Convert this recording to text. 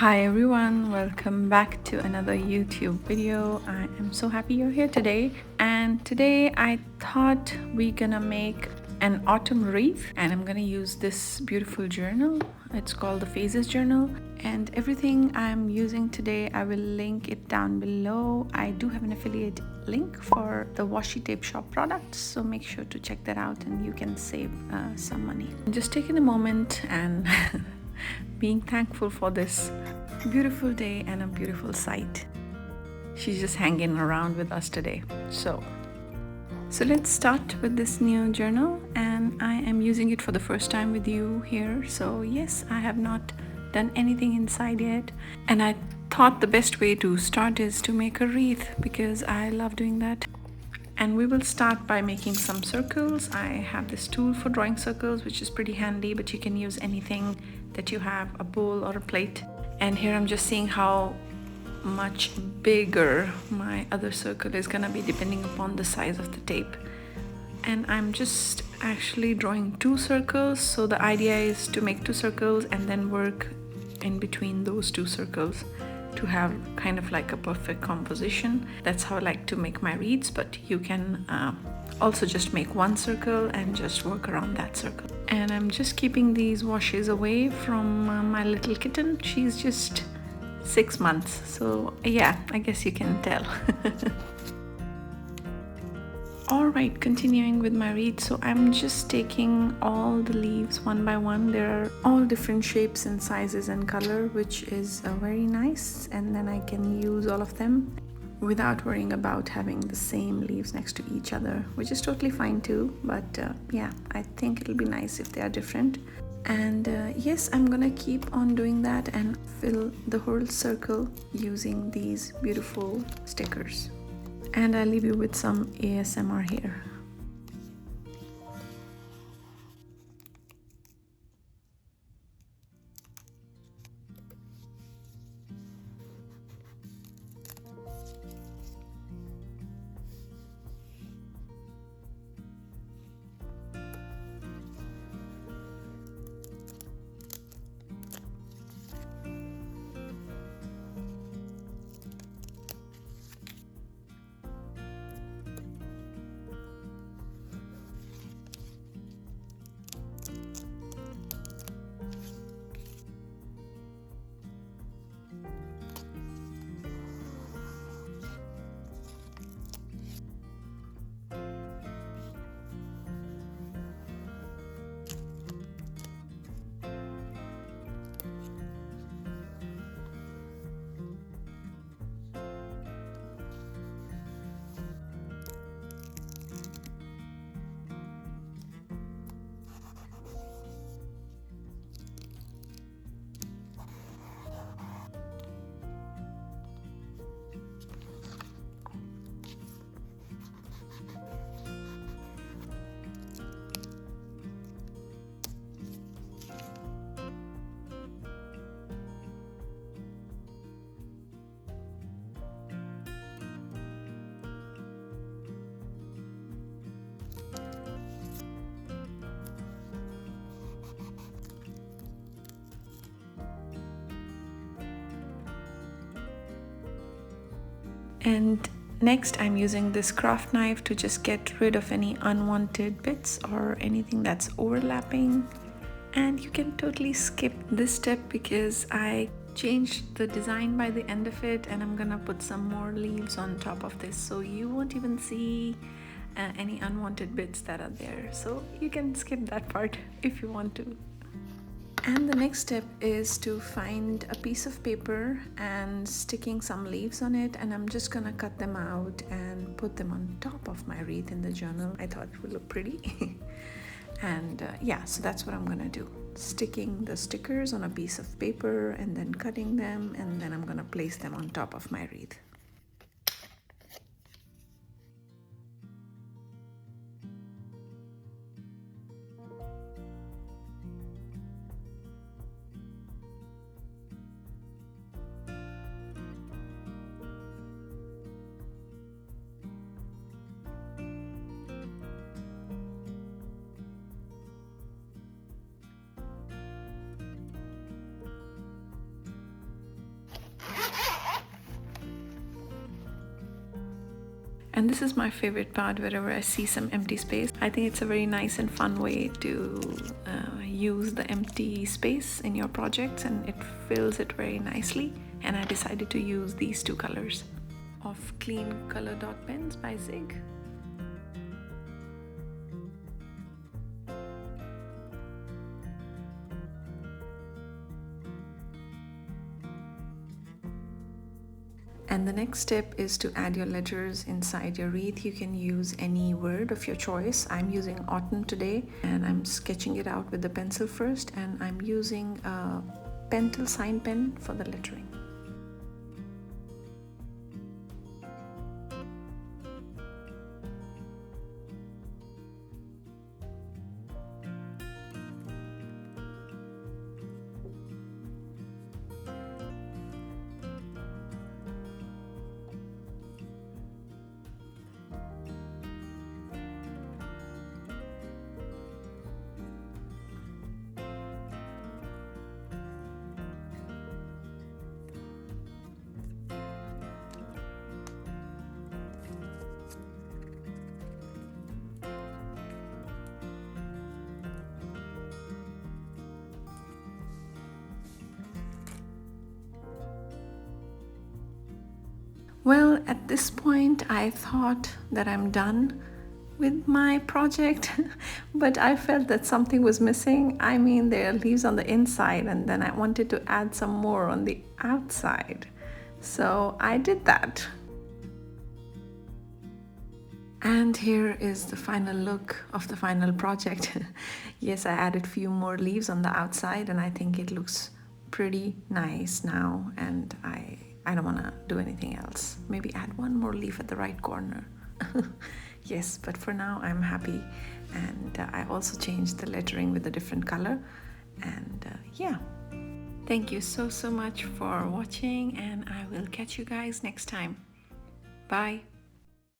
Hi everyone, welcome back to another YouTube video. I am so happy you're here today. And today I thought we're gonna make an autumn wreath, and I'm gonna use this beautiful journal. It's called the Phases Journal, and everything I'm using today I will link it down below. I do have an affiliate link for the Washi tape shop products, so make sure to check that out and you can save some money. Just taking a moment and being thankful for this beautiful day and a beautiful sight. She's just hanging around with us today. So let's start with this new journal, and I am using it for the first time with you here. So yes, I have not done anything inside yet, and I thought the best way to start is to make a wreath because I love doing that. And we will start by making some circles. I have this tool for drawing circles, which is pretty handy, but you can use anything that you have, a bowl or a plate. And here I'm just seeing how much bigger my other circle is gonna be depending upon the size of the tape. And I'm just actually drawing two circles. So the idea is to make two circles and then work in between those two circles to have kind of like a perfect composition. That's how I like to make my wreaths, but you can also just make one circle and just work around that circle. And I'm just keeping these washes away from my little kitten. She's just 6 months, so yeah, I guess you can tell. Alright, continuing with my wreath. So I'm just taking all the leaves one by one. There are all different shapes and sizes and color, which is very nice, and then I can use all of them without worrying about having the same leaves next to each other, which is totally fine too. But yeah, I think it'll be nice if they are different. And yes, I'm gonna keep on doing that and fill the whole circle using these beautiful stickers. And I'll leave you with some ASMR here. And next I'm using this craft knife to just get rid of any unwanted bits or anything that's overlapping. And you can totally skip this step because I changed the design by the end of it, and I'm gonna put some more leaves on top of this, so you won't even see any unwanted bits that are there. So you can skip that part if you want to. And the next step is to find a piece of paper and sticking some leaves on it, and I'm just gonna cut them out and put them on top of my wreath in the journal. I thought it would look pretty. And yeah, so that's what I'm gonna do. Sticking the stickers on a piece of paper and then cutting them, and then I'm gonna place them on top of my wreath. And this is my favorite part wherever I see some empty space. I think it's a very nice and fun way to use the empty space in your projects, and it fills it very nicely. And I decided to use these two colors of Clean Color Dot Pens by Zig. And the next step is to add your ledgers inside your wreath. You can use any word of your choice. I'm using autumn today, and I'm sketching it out with the pencil first, and I'm using a Pentel sign pen for the lettering. Well, at this point, I thought that I'm done with my project, but I felt that something was missing. I mean, there are leaves on the inside, and then I wanted to add some more on the outside. So I did that. And here is the final look of the final project. Yes, I added a few more leaves on the outside, and I think it looks pretty nice now, and I don't want to do anything else. Maybe add one more leaf at the right corner. Yes, but for now I'm happy. And I also changed the lettering with a different color. And yeah, thank you so much for watching, and I will catch you guys next time. Bye.